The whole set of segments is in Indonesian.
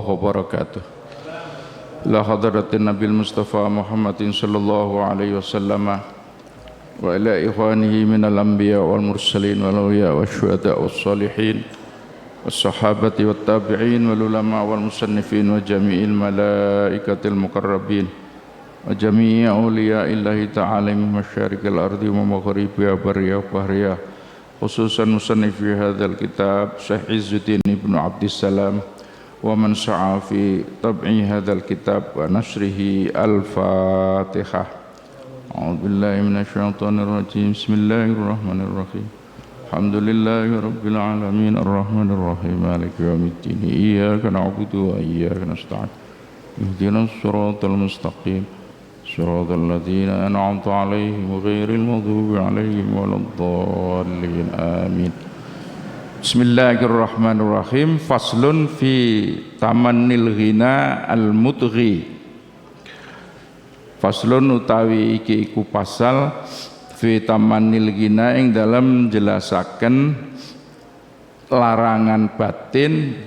wabarakatuh. La hadratin Nabil Mustafa Muhammadin sallallahu alaihi wasallam wa ila ikhwanihi minal anbiya wal mursalin wal awliya wasyuhada was salihin was sahabati wat tabi'in wal ulama wal musannifin wa jami'il malaikatil muqarrabin wa jami'i awliya illahi ta'ala min masyarikil ardi wa maghribiha barriha wa bahriha, khususan musannifi hadzal kitab Syekh Izzuddin Ibnu Abdissalam wa man sa'a fi tab'i hadzal kitab wa nasrihi. Al-Fatihah. A'udzu billahi minasy syaithanir rajim. Bismillahirrahmanirrahim. Alhamdulillahi rabbil alamin arrahmanir rahim maliki yaumiddin. Iyyaka na'budu wa iyyaka nasta'in. Ihdinas siratal mustaqim. Siratal ladzina an'amta 'alaihim ghairil maghdubi 'alaihim waladdallin. Amin. Bismillahirrahmanirrahim. Faslun fi tamannil ghina al-mudghi. Faslun utawi iki iku pasal fi tamannil ghina ing dalam jelasaken larangan batin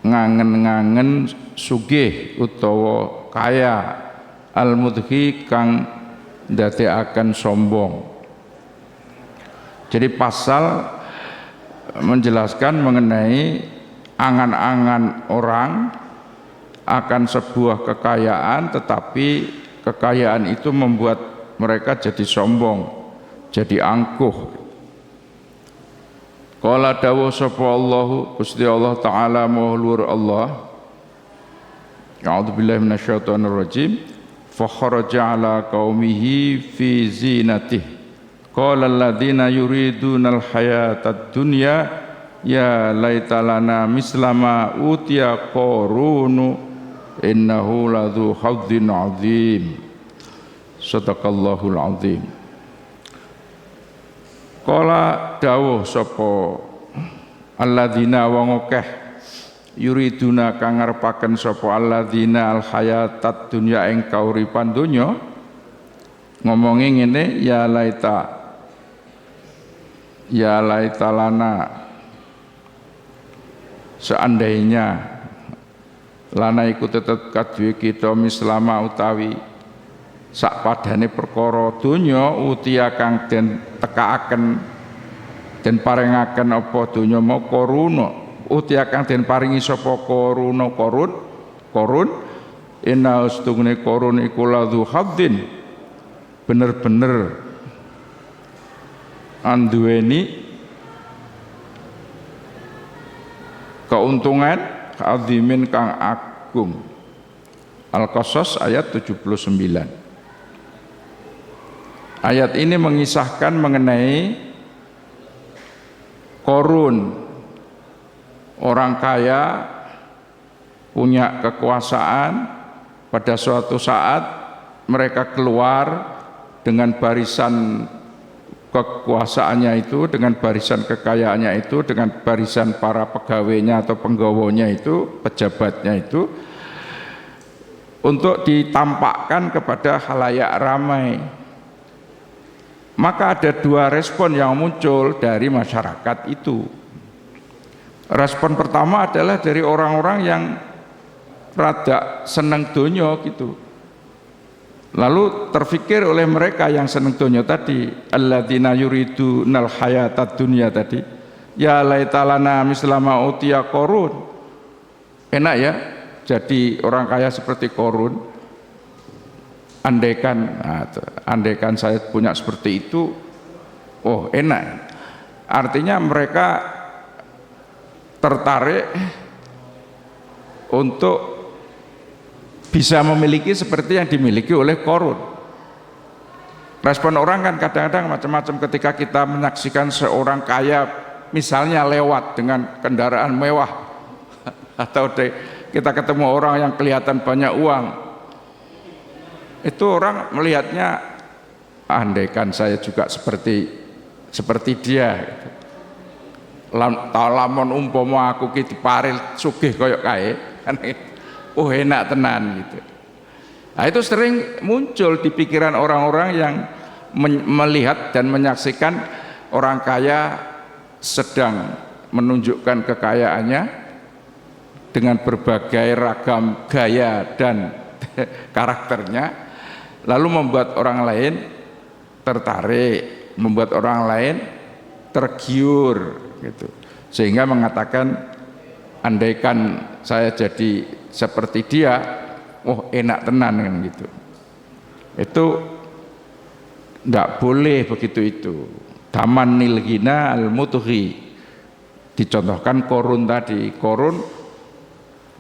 ngangen-ngangen sugih utawa kaya, al-mudghi kang ndadekaken sombong. Jadi pasal menjelaskan mengenai angan-angan orang akan sebuah kekayaan, tetapi kekayaan itu membuat mereka jadi sombong, jadi angkuh. Qala dawuh sapa Allahu Gusti Allah Ta'ala Maha Luhur Allah. A'udzu billahi minasyaitonir rajim. Fa kharaja ala qaumihi fi zinatihi. Qala alladziina yuridunal hayatad dunya ya laita lana mislama utiya qarunu innahu ladzu hadzin azim. Shadaqallahul azim. Qala dawuh sapa alladziina wong akeh yuriduna kang ngarepaken sapa alladziina al hayatad dunya ing kauripan donya, ngomongi ngene, ya laita lana, seandainya lana iku tetep kadue kita mislama utawi sak padane perkara donya utia kang den tekaaken den paringaken apa donya mau koruna utia kang den paringi sapa koruna korun inna ustugne korun iku ladzu hadzin, bener-bener anduweni keuntungan azimin kang agung. Al-Qasas ayat 79. Ayat ini mengisahkan mengenai Korun, orang kaya punya kekuasaan. Pada suatu saat mereka keluar dengan barisan kekuasaannya itu, dengan barisan kekayaannya itu, dengan barisan para pegawainya atau penggawonya itu, pejabatnya itu, untuk ditampakkan kepada khalayak ramai. Maka ada dua respon yang muncul dari masyarakat itu. Respon pertama adalah dari orang-orang yang rada seneng donya gitu. Lalu terfikir oleh mereka yang seneng dunia tadi, alladzina yuridunal hayatad dunya tadi, ya laita lana mislama utiya Qarun. Enak ya jadi orang kaya seperti Qarun. Andaikan saya punya seperti itu, oh enak. Artinya mereka tertarik untuk bisa memiliki seperti yang dimiliki oleh Qarun. Respon orang kan kadang-kadang macam-macam ketika kita menyaksikan seorang kaya misalnya lewat dengan kendaraan mewah atau kita ketemu orang yang kelihatan banyak uang, itu orang melihatnya, andaikan saya juga seperti dia. Lamun umpama aku ki diparil sugih kaya kae, oh enak tenan gitu. Nah, itu sering muncul di pikiran orang-orang yang melihat dan menyaksikan orang kaya sedang menunjukkan kekayaannya, dengan berbagai ragam gaya dan karakternya, lalu membuat orang lain tertarik, membuat orang lain tergiur gitu. Sehingga mengatakan, andaikan saya jadi seperti dia, oh enak tenan kan gitu. Itu tidak boleh begitu itu. Taman nilgina al-mutghi, dicontohkan Korun tadi. Korun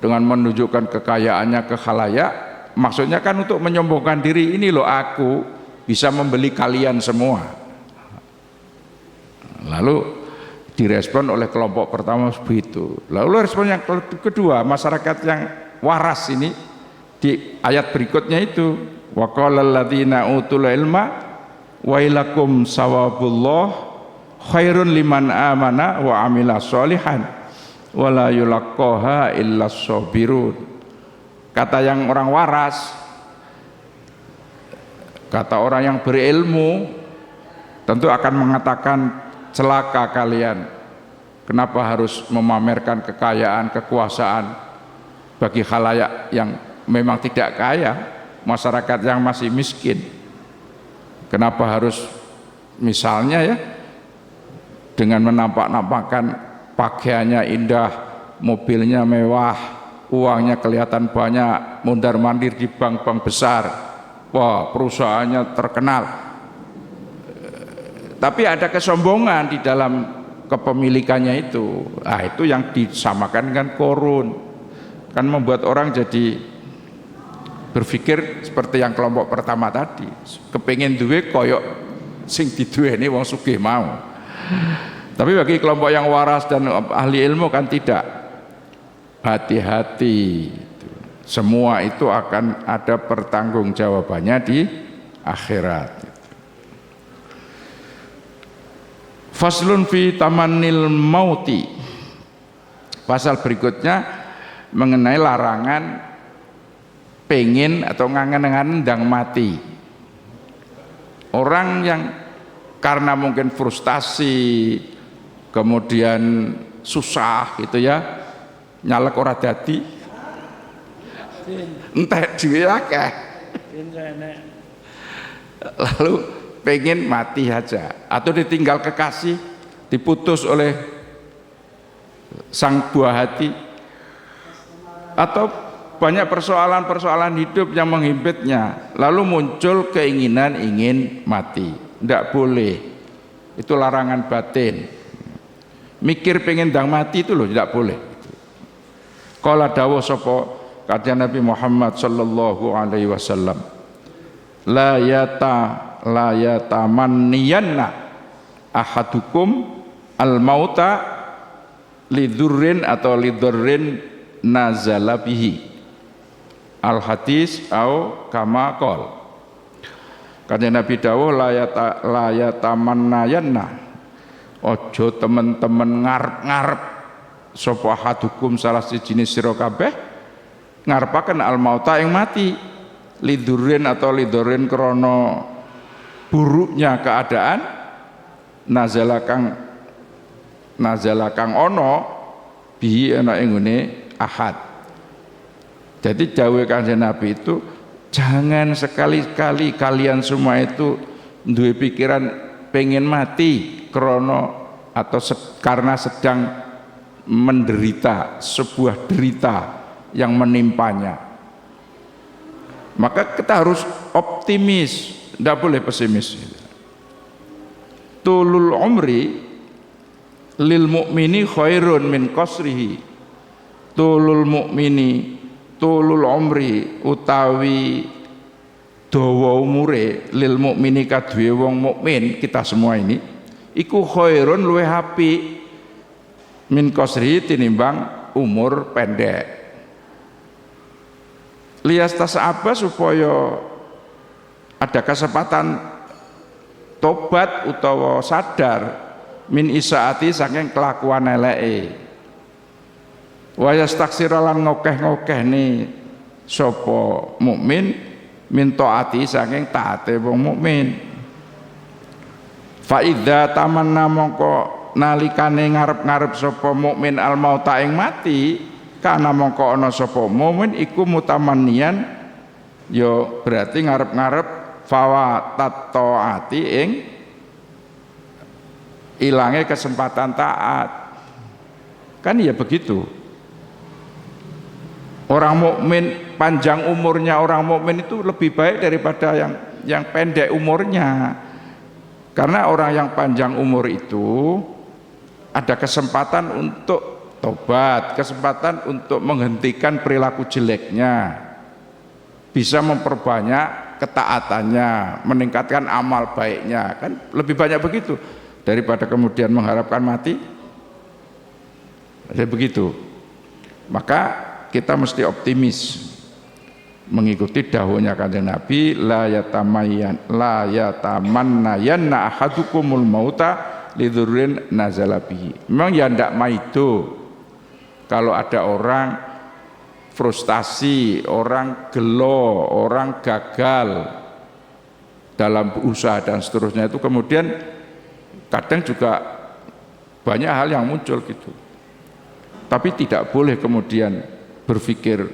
dengan menunjukkan kekayaannya ke khalayak, maksudnya kan untuk menyombongkan diri, ini loh aku bisa membeli kalian semua. Lalu direspon oleh kelompok pertama begitu. Lalu respon yang kedua, masyarakat yang waras ini di ayat berikutnya itu, wa qala alladziina utul ilma wailakum sawabullah khairun liman amana wa amila sholihan wala yulaqqaha illas sabirun. Kata yang orang waras, kata orang yang berilmu, tentu akan mengatakan, celaka kalian, kenapa harus memamerkan kekayaan, kekuasaan bagi khalayak yang memang tidak kaya, masyarakat yang masih miskin. Kenapa harus misalnya ya dengan menampak-nampakkan pakaiannya indah, mobilnya mewah, uangnya kelihatan banyak, mondar-mandir di bank-bank besar, wah perusahaannya terkenal, tapi ada kesombongan di dalam kepemilikannya itu. Nah, itu yang disamakan dengan korun, kan membuat orang jadi berpikir seperti yang kelompok pertama tadi, kepingin duwe koyok sing diduweni wong sugih mau. Tapi bagi kelompok yang waras dan ahli ilmu kan tidak. Hati-hati, semua itu akan ada pertanggungjawabannya di akhirat. Faslun fi tamannil mauti. Pasal berikutnya mengenai larangan pengen atau ngangen-ngangen ndang mati. Orang yang karena mungkin frustasi, kemudian susah gitu ya, nyalek ora dadi, entek dhewe akeh, lalu pengen mati aja, atau ditinggal kekasih, diputus oleh sang buah hati, atau banyak persoalan-persoalan hidup yang menghimpitnya, lalu muncul keinginan ingin mati. Tidak boleh, itu larangan batin. Mikir pengen ndang mati itu loh tidak boleh. Qala dawuh sapa kanjeng Nabi Muhammad sallallahu alaihi wasallam, la yatamanniyanna ahadukum al-mauta lidurrin atau lidurrin nazala bihi, al hadis au kama qol. Kanjeng Nabi dawuh la yatamannayanna, ojo temen-temen ngarep-ngarep sapa ahadukum salah siji sira kabeh ngarepaken al-mauta ing mati, lidurrin atau lidurrin krono buruknya keadaan, nazala kang ono bihi ana ing ngene ahad. Jadi dawuh Kanjeng Nabi itu, jangan sekali-kali kalian semua itu duwe pikiran pengen mati krono atau karena sedang menderita sebuah derita yang menimpanya. Maka kita harus optimis, tidak boleh pesimis. Tulul umri lil mu'mini khairun min qasrihi. Tulul mu'mini, tulul umri utawi dawa umure lil mu'mini kaduwe wong mukmin, kita semua ini iku khairun luwih apik min qasrihi tinimbang umur pendek. Lias tasaba supaya ada kesempatan tobat utawa sadar min isaati saking kelakuan eleke. Wa yastaksira lan ngokeh-ngokeh ni sapa mukmin min taati saking taate wong mukmin. Fa idza tamanna mongko nalikane ngarep-ngarep sapa mukmin al mauta ing mati, kana mongko ana sapa mukmin iku mutamannian yo berarti ngarep-ngarep fawatat taati ing ilange kesempatan taat. Kan ya begitu. Orang mukmin panjang umurnya orang mukmin itu lebih baik daripada yang pendek umurnya. Karena orang yang panjang umur itu ada kesempatan untuk tobat, kesempatan untuk menghentikan perilaku jeleknya, bisa memperbanyak ketaatannya, meningkatkan amal baiknya, kan lebih banyak begitu daripada kemudian mengharapkan mati. Jadi begitu. Maka kita mesti optimis mengikuti dahulunya kanjeng Nabi, la yatamannayanna ahadukumul mauta lidurrin nazala bihi. Memang ya ndak maido kalau ada orang frustasi, orang gelo, orang gagal dalam usaha dan seterusnya, itu kemudian kadang juga banyak hal yang muncul gitu. Tapi tidak boleh kemudian berpikir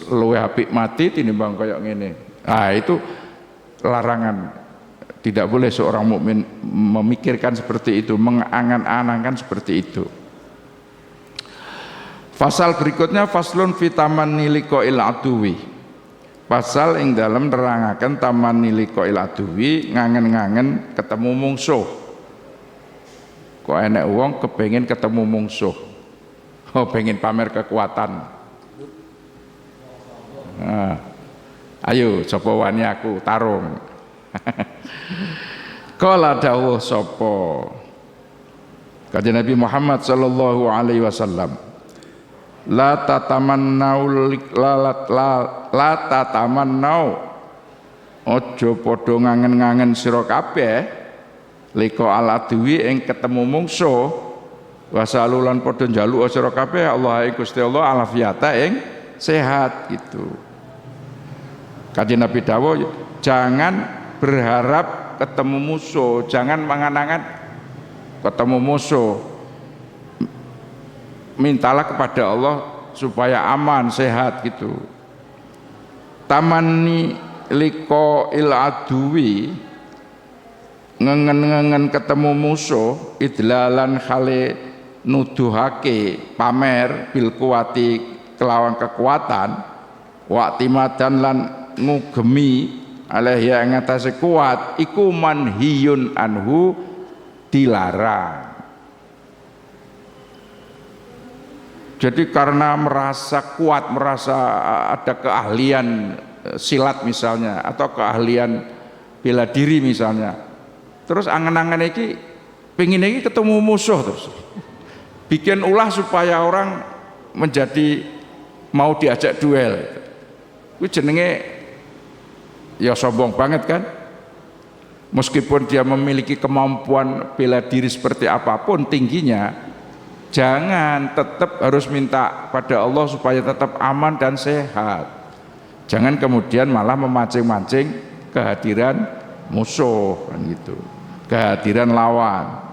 luwih apik mati tinimbang kayak ngene. Ah, itu larangan. Tidak boleh seorang mukmin memikirkan seperti itu, mengangan-angankan seperti itu. Pasal berikutnya faslun fi tamanni liqa'il aduwi. Pasal ing dalem nerangaken tamanni liqa'il aduwi, ngangen-ngangen ketemu mungsuh. Kok enek wong kepengin ketemu mungsuh. Oh, pengen pamer kekuatan. Nah, ayo sapa wani aku tarung. Kala dawuh sapa Kanjeng Nabi Muhammad sallallahu alaihi wasallam, la tatamannau ojo padha ngangen-ngangen sira kabeh liko aladwi ing ketemu mungsuh wasalulan padha njaluk sira kabeh Allah ing Gusti Allah alafiyata ing sehat gitu. Kanjeng Nabi dawuh jangan berharap ketemu musuh, jangan mengangan-angan ketemu musuh. Mintalah kepada Allah supaya aman, sehat gitu. Tamanni liqa'il aduwi, ngengen-ngengen ketemu musuh, idlalan khale nuduhake pamer bil kuwati kelawan kekuatan, wa'timadan lan ngugemi alaihi ing atase kuat iku manhiyun anhu, dilarang. Jadi karena merasa kuat, merasa ada keahlian silat misalnya atau keahlian bela diri misalnya, terus angen-angen iki pengin iki ketemu musuh, terus bikin ulah supaya orang menjadi mau diajak duel. Itu jenenge ya sombong banget kan. Meskipun dia memiliki kemampuan bela diri seperti apapun tingginya, jangan, tetap harus minta pada Allah supaya tetap aman dan sehat. Jangan kemudian malah memancing-mancing kehadiran musuh kan gitu, kehadiran lawan.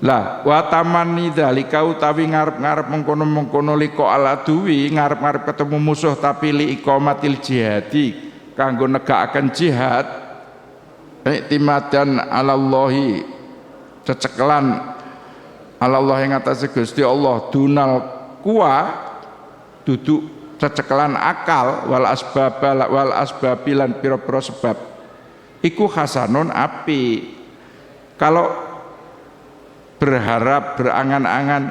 Lah wa tamanni dzalika utawi ngarep-ngarep mengkono-mengkono liko aladuwi, ngarep-ngarep ketemu musuh tapi li iqamatil jihadi, kanggo negakaken jihad, iktimadan alallahi, cecekelan Allah yang atas Gusti Allah, dunal kuwa duduk cecekelan akal, wal asbabilan pira-pira sebab iku hasanun api. Kalau berharap berangan-angan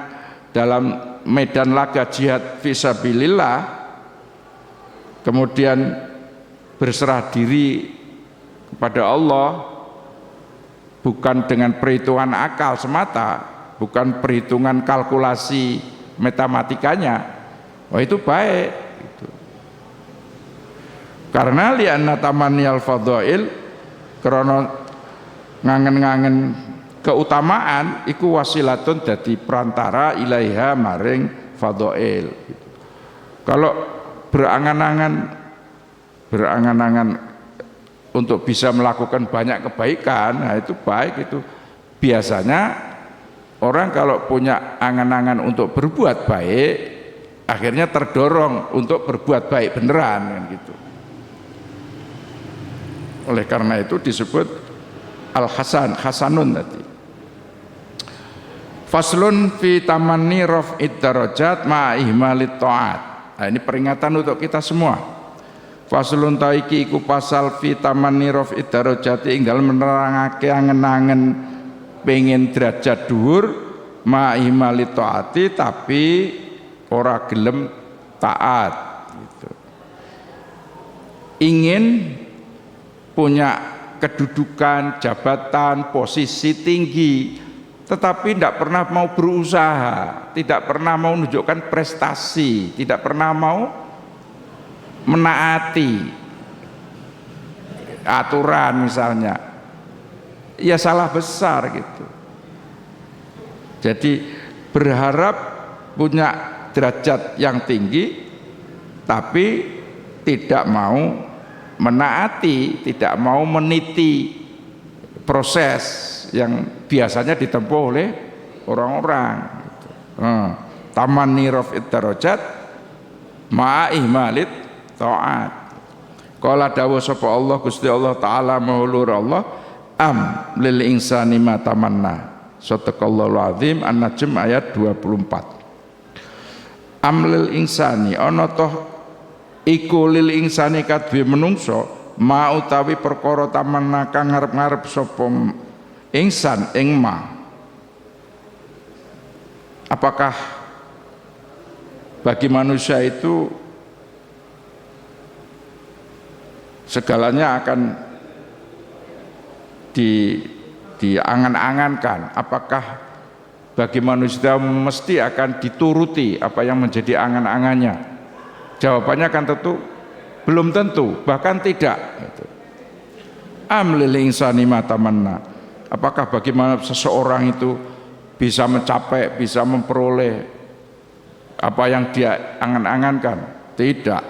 dalam medan laga jihad fisabilillah, kemudian berserah diri kepada Allah bukan dengan perhitungan akal semata, bukan perhitungan kalkulasi matematikanya, oh itu baik gitu. Karena li'anna tamanniyal fadhail, karena ngangen-ngangen keutamaan iku wasilatun dadi perantara ilaiha maring fadhail gitu. Kalau berangan-angan untuk bisa melakukan banyak kebaikan, nah itu baik itu. Biasanya Orang kalau punya angan-angan untuk berbuat baik, akhirnya terdorong untuk berbuat baik beneran kan gitu. Oleh karena itu disebut hasanun tadi. Faslun fi tamanni raf'id darajat ma ihmalit ta'at. Nah, ini peringatan untuk kita semua. Faslun taiki iku pasal fi tamanni raf'id darajat inggal menerangake angen-angen pengen derajat dhuwur ma ihmalit ta'ati tapi ora gelem taat gitu. Ingin punya kedudukan, jabatan, posisi tinggi, tetapi tidak pernah mau berusaha, tidak pernah mau menunjukkan prestasi, tidak pernah mau menaati aturan misalnya, ya salah besar gitu. Jadi berharap punya derajat yang tinggi, tapi tidak mau menaati, tidak mau meniti proses yang biasanya ditempuh oleh orang-orang. Tamanni raf'id darajat ma'a ihmalit ta'at. Qala dawuh sapa Allah Gusti Allah taala maulur Allah am lil insani ma tamanna. Sadaqallahul azim An-Najm ayat 24. Am lil insani ana toh iku lil insani kadhe menungso ma utawi perkara tamanna kang ngarep-ngarep sapa insan ing ma. Apakah bagi manusia itu segalanya akan diangan-angankan? Apakah bagi manusia mesti akan dituruti apa yang menjadi angan-angannya? Jawabannya kan tentu belum tentu, bahkan tidak. Am lil insani ma tamanna. Apakah bagaimana seseorang itu bisa mencapai, bisa memperoleh apa yang dia angan-angankan? Tidak.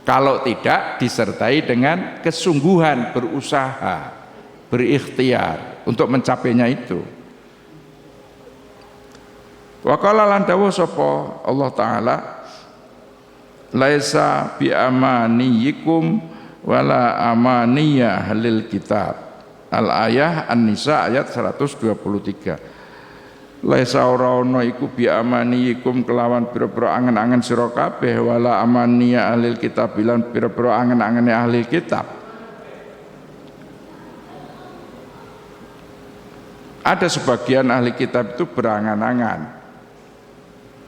Kalau tidak disertai dengan kesungguhan berusaha, berikhtiar untuk mencapainya itu. Wa qala lan dawuh sapa Allah taala laisa bi amaniyikum wala amaniya ahlil kitab. Al-ayah An-Nisa ayat 123. Laisa ora ana iku bi amaniyikum kelawan pira-pira angen-angen sira kabeh wala amaniya ahlil kitab lan pira-pira angen-angene ahli kitab. Ada sebagian ahli kitab itu berangan-angan,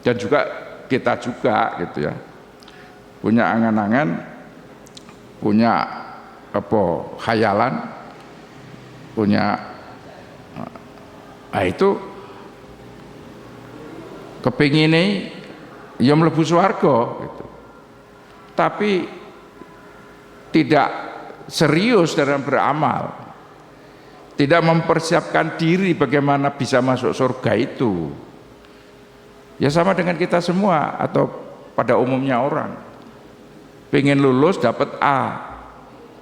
dan juga kita juga gitu ya, punya angan-angan, punya apa khayalan, punya itu kepingine ya mlebu swarga gitu. Tapi tidak serius dalam beramal, tidak mempersiapkan diri bagaimana bisa masuk surga itu. Ya sama dengan kita semua atau pada umumnya orang pengen lulus dapat A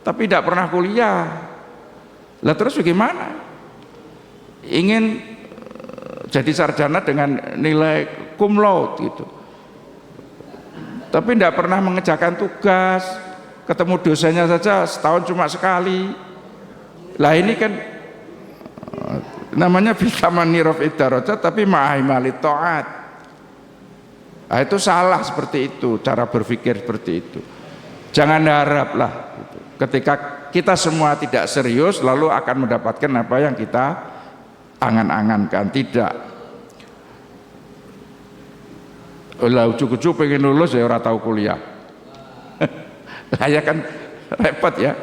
tapi tidak pernah kuliah. Lah terus bagaimana? Ingin jadi sarjana dengan nilai cum laude gitu, tapi tidak pernah mengerjakan tugas, ketemu dosennya saja setahun cuma sekali. Lah ini kan namanya bitamani raf'id darajat tapi ma'ahimali ta'at. Nah, itu salah seperti itu, cara berpikir seperti itu. Jangan haraplah gitu. Ketika kita semua tidak serius lalu akan mendapatkan apa yang kita angan-angankan. Tidak. Lah ujuk-ujuk pengen lulus ya ora tahu kuliah. Lah ya kan repot ya.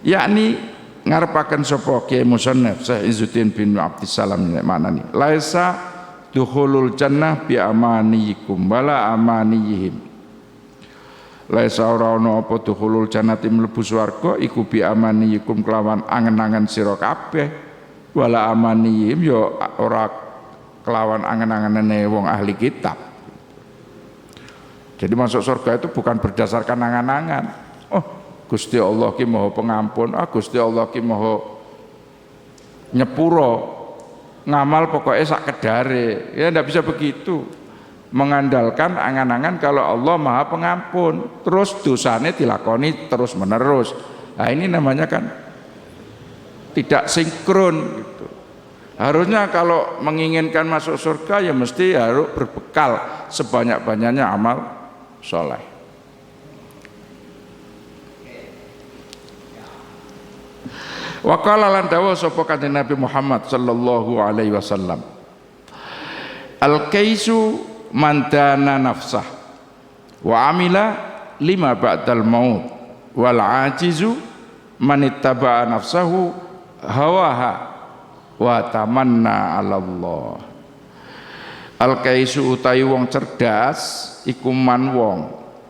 Yakni ngarepaken sapa Kiai Musannaf Syekh Izzuddin bin Abdissalam maknane laisa dukhulul jannah bi amaniyikum wala amaniyihim. Laisa ora ana apa dukhulul jannati mlebu swarga iku bi amaniyikum kelawan angen-angen sira kabeh wala amaniyihim ya ora kelawan angen-angenane wong ahli kitab. Jadi masuk surga itu bukan berdasarkan angan-angan. Oh Gusti Allah ki Maha Pengampun, Gusti Allah ki Maha nyepuro, ngamal pokoknya sak kedare. Ya ndak bisa begitu. Mengandalkan angan-angan kalau Allah Maha Pengampun, terus dosanya dilakoni terus menerus. Nah ini namanya kan tidak sinkron gitu. Harusnya kalau menginginkan masuk surga ya mesti harus berbekal sebanyak-banyaknya amal soleh. Wa qala lan dawu sapa kanjeng Nabi Muhammad sallallahu alaihi wasallam, al-kaisu man dana nafsah wa amila lima ba'dal maut wal ajizu man ittaba'a nafsahu hawaha wa tamanna 'ala Allah. Al-kaisu utawi wong cerdas iku man wong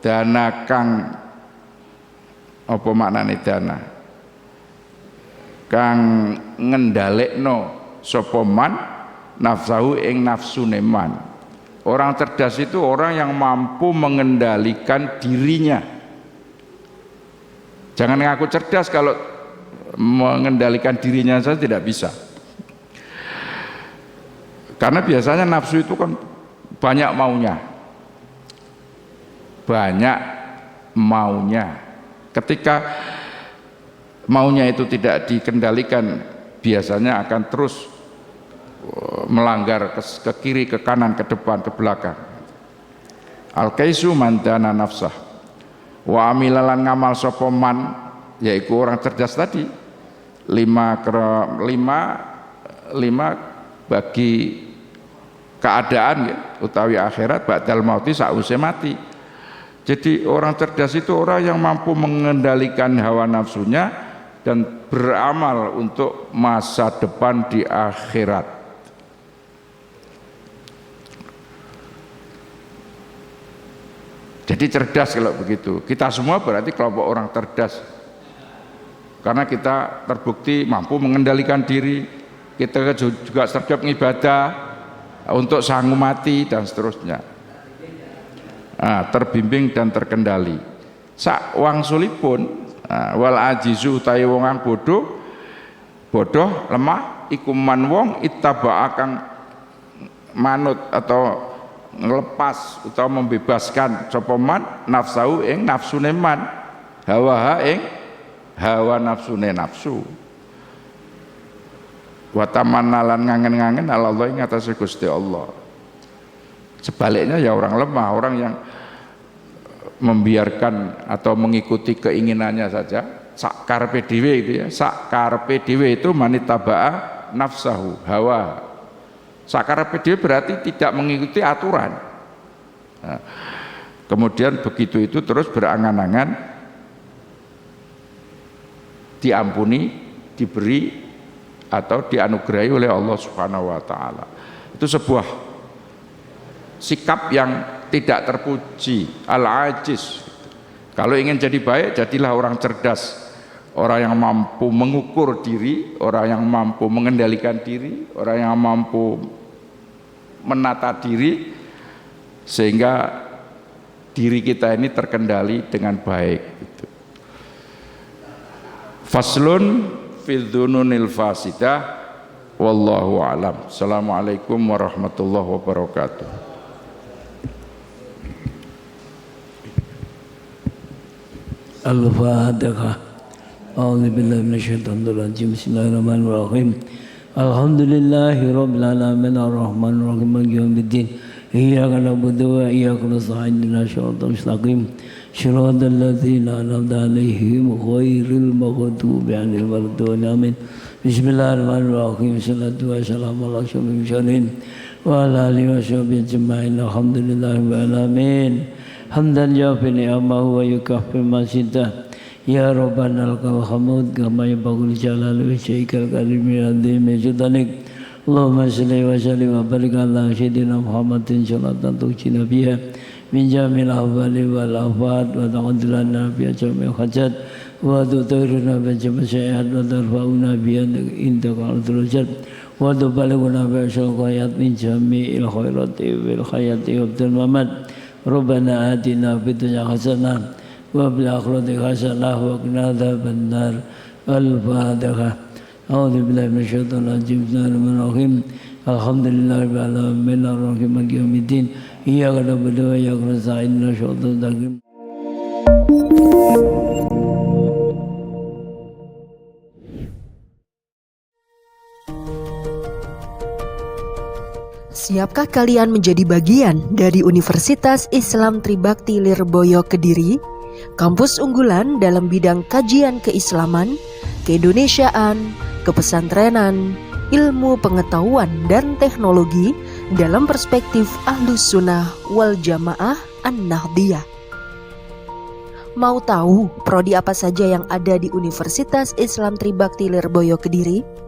dana kang apa maknane dana kang ngendhalekno sapa man nafsahu ing nafsune man. Orang cerdas itu orang yang mampu mengendalikan dirinya. Jangan ngaku cerdas kalau mengendalikan dirinya saja tidak bisa. Karena biasanya nafsu itu kan banyak maunya. Banyak maunya. Ketika maunya itu tidak dikendalikan, biasanya akan terus melanggar ke kiri, ke kanan, ke depan, ke belakang. Al-kaisu man dana nafsah wa amilalan ngamal sapa man, yaitu orang cerdas tadi. lima bagi keadaan ya, utawi akhirat ba'dal mauti sause mati. Jadi orang cerdas itu orang yang mampu mengendalikan hawa nafsunya dan beramal untuk masa depan di akhirat. Jadi cerdas kalau begitu. Kita semua berarti kelompok orang cerdas. Karena kita terbukti mampu mengendalikan diri, kita juga cerdas ibadah untuk sanggup mati dan seterusnya. Terbimbing dan terkendali. Sak wangsulipun wal ajizu utawi wong kang bodoh lemah iku man wong ittaba kang manut atau ngelepas atau membebaskan sapa man nafsu ing nafsune man, hawa ing hawa nafsune nafsu. Wa tamanna lan ngangen-ngangen ala Allah ing atase Gusti Allah. Sebaliknya ya orang lemah, orang yang membiarkan atau mengikuti keinginannya saja, sak karepe dhewe itu ya, sak karepe dhewe itu manitaba'a nafsahu hawa. Sak karepe dhewe berarti tidak mengikuti aturan. Nah, kemudian begitu itu terus berangan-angan diampuni, diberi atau dianugerahi oleh Allah Subhanahu wa taala. Itu sebuah sikap yang tidak terpuji, al-ajiz. Kalau ingin jadi baik, jadilah orang cerdas, orang yang mampu mengukur diri, orang yang mampu mengendalikan diri, orang yang mampu menata diri, sehingga diri kita ini terkendali dengan baik. Faslun fi dzununil fasidah, wallahu a'lam. Assalamualaikum warahmatullahi wabarakatuh. Al-Fatihah. A'udzu billahi minasyaitonir rajim. Bismillahirrahmanirrahim. Alhamdulillahi rabbil alamin arrahmanir rahim maliki yaumiddin. Iyyaka na'budu wa iyyaka nasta'in ihdinas siratal mustaqim. Shiratal ladzina an'amta 'alaihim ghairil maghdubi 'alaihim waladdallin. Amin. Bismillahirrahmanirrahim. Shalatu wassalamu ala asyrofil mursalin wa ala alihi washabihi ajma'in. Alhamdulillahi rabbil alamin. Hamdan jafi ni'amahu wa yukaffi masyidah. Ya Rabbana lakal hamd kama yabghul jalali wajhikal karimi azimi judanik. Allahumma salli wa sallim wa barik ala sayyidina Muhammadin salatan tujina biha min jamil ahwali wal afat wa ta'udlana biha jamil hajat wa tutiruna bi jamil syai'at wa tarfa'una biha indaka al-derajat wa tubalighuna bi syai'at min jami'il khairati wal khayati wa abdul mamat. Rabbana atina fid dunya hasanah wa fil akhirati hasanah wa qina adzabannar. Al-Fatihah. أعوذ بالله من الشيطان الرجيم بسم الله الرحمن الرحيم الحمد لله رب العالمين الرحمن مالك يوم الدين إياك نعبد وإياك نستعين اهدنا الصراط المستقيم. Siapkah kalian menjadi bagian dari Universitas Islam Tribakti Lirboyo Kediri, kampus unggulan dalam bidang kajian keislaman, keindonesiaan, kepesantrenan, ilmu pengetahuan dan teknologi dalam perspektif Ahlus Sunnah wal Jamaah An-Nahdiyah. Mau tahu prodi apa saja yang ada di Universitas Islam Tribakti Lirboyo Kediri?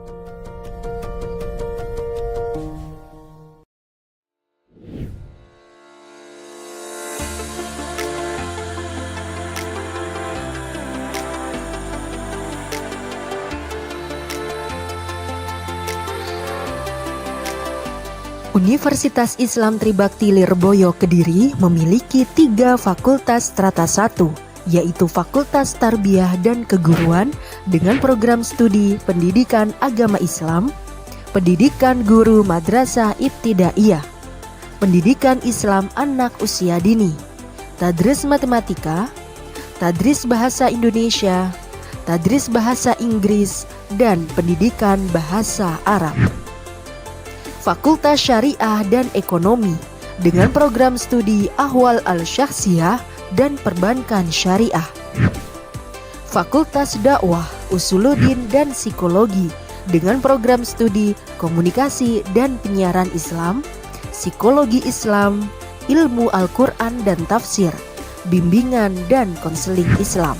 Universitas Islam Tribakti Lirboyo Kediri memiliki 3 fakultas strata 1, yaitu Fakultas Tarbiyah dan Keguruan dengan program studi Pendidikan Agama Islam, Pendidikan Guru Madrasah Ibtidaiyah, Pendidikan Islam Anak Usia Dini, Tadris Matematika, Tadris Bahasa Indonesia, Tadris Bahasa Inggris, dan Pendidikan Bahasa Arab. Fakultas Syariah dan Ekonomi dengan program studi Ahwal Al-Syakhsiyah dan Perbankan Syariah. Fakultas Dakwah, Usuluddin dan Psikologi dengan program studi Komunikasi dan Penyiaran Islam, Psikologi Islam, Ilmu Al-Quran dan Tafsir, Bimbingan dan Konseling Islam.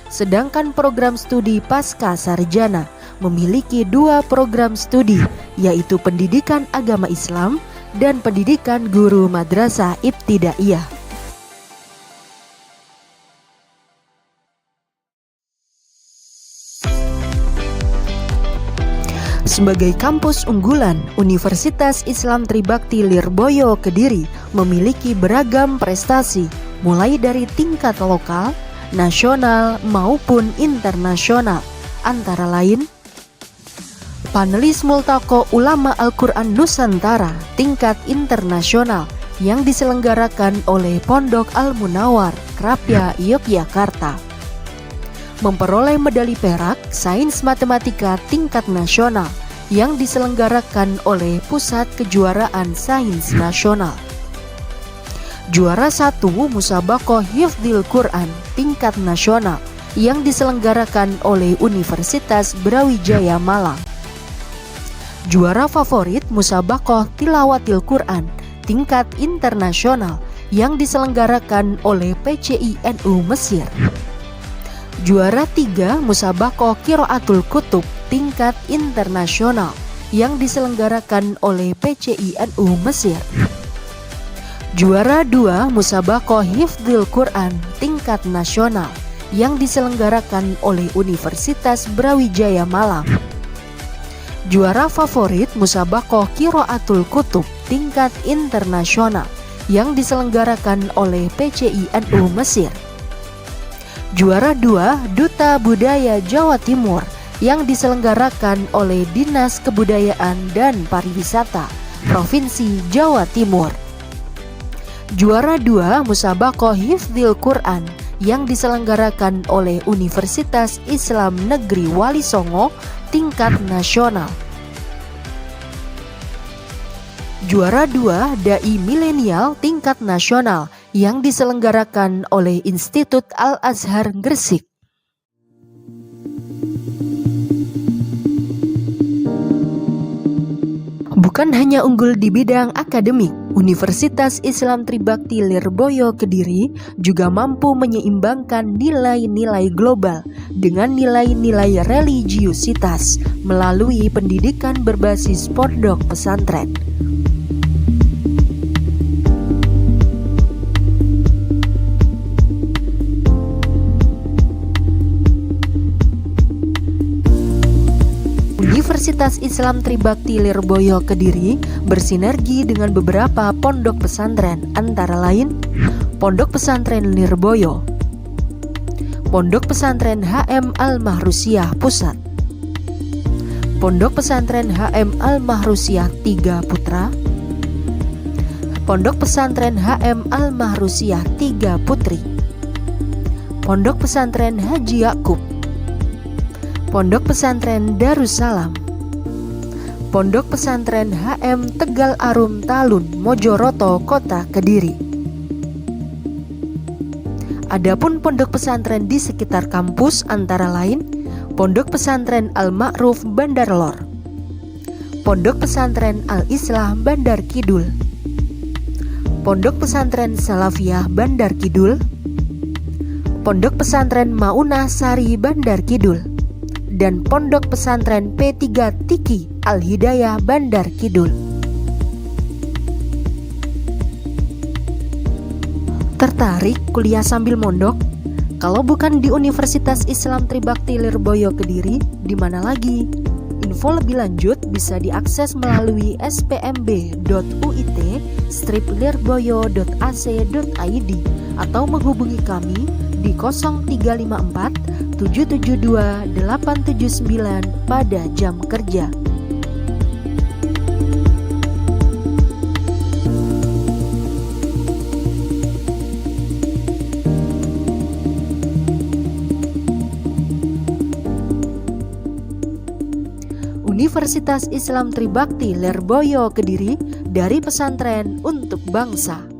Sedangkan program studi Pasca Sarjana memiliki 2 program studi, yaitu Pendidikan Agama Islam dan Pendidikan Guru Madrasah Ibtidaiyah. Sebagai kampus unggulan, Universitas Islam Tribakti Lirboyo Kediri memiliki beragam prestasi, mulai dari tingkat lokal, nasional maupun internasional, antara lain panelis Multaqo Ulama Al-Quran Nusantara tingkat internasional yang diselenggarakan oleh Pondok Al-Munawar, Krapia, Yogyakarta. Memperoleh medali perak Sains Matematika tingkat nasional yang diselenggarakan oleh Pusat Kejuaraan Sains Nasional. Juara 1 Musabaqoh Hifdzil Quran tingkat nasional yang diselenggarakan oleh Universitas Brawijaya Malang. Juara favorit Musabaqoh Tilawatil Quran tingkat internasional yang diselenggarakan oleh PCI-NU Mesir. Juara 3 Musabaqoh Qiraatul Kutub tingkat internasional yang diselenggarakan oleh PCI-NU Mesir. Juara 2 Musabaqoh Hifdzil Quran tingkat nasional yang diselenggarakan oleh Universitas Brawijaya Malang. Juara favorit Musabaqoh Qiraatul Kutub tingkat internasional yang diselenggarakan oleh PCI-NU Mesir. Juara 2 Duta Budaya Jawa Timur yang diselenggarakan oleh Dinas Kebudayaan dan Pariwisata Provinsi Jawa Timur. Juara 2 Musabaqoh Hifdzil Quran yang diselenggarakan oleh Universitas Islam Negeri Wali Songo tingkat nasional. Juara 2 Dai Milenial tingkat nasional yang diselenggarakan oleh Institut Al-Azhar Gresik. Bukan hanya unggul di bidang akademik, Universitas Islam Tribakti Lirboyo Kediri juga mampu menyeimbangkan nilai-nilai global dengan nilai-nilai religiusitas melalui pendidikan berbasis pondok pesantren. Universitas Islam Tribakti Lirboyo Kediri bersinergi dengan beberapa pondok pesantren, antara lain Pondok Pesantren Lirboyo, Pondok Pesantren HM Al-Mahrusiyah Pusat, Pondok Pesantren HM Al-Mahrusyah 3 Putra, Pondok Pesantren HM Al-Mahrusyah 3 Putri, Pondok Pesantren Haji Yakub, Pondok Pesantren Darussalam, Pondok Pesantren HM Tegal Arum Talun, Mojoroto, Kota Kediri. Adapun pondok pesantren di sekitar kampus antara lain Pondok Pesantren Al-Ma'ruf Bandar Lor, Pondok Pesantren Al-Islah Bandar Kidul, Pondok Pesantren Salafiyah Bandar Kidul, Pondok Pesantren Maunah Sari Bandar Kidul, dan Pondok Pesantren P3 Tiki Al-Hidayah Bandar Kidul. Tertarik kuliah sambil mondok? Kalau bukan di Universitas Islam Tribakti Lirboyo Kediri, di mana lagi? Info lebih lanjut bisa diakses melalui spmb.uit/lirboyo.ac.id atau menghubungi kami di 0354 772 879 pada jam kerja. Universitas Islam Tribakti Lirboyo Kediri, dari pesantren untuk bangsa.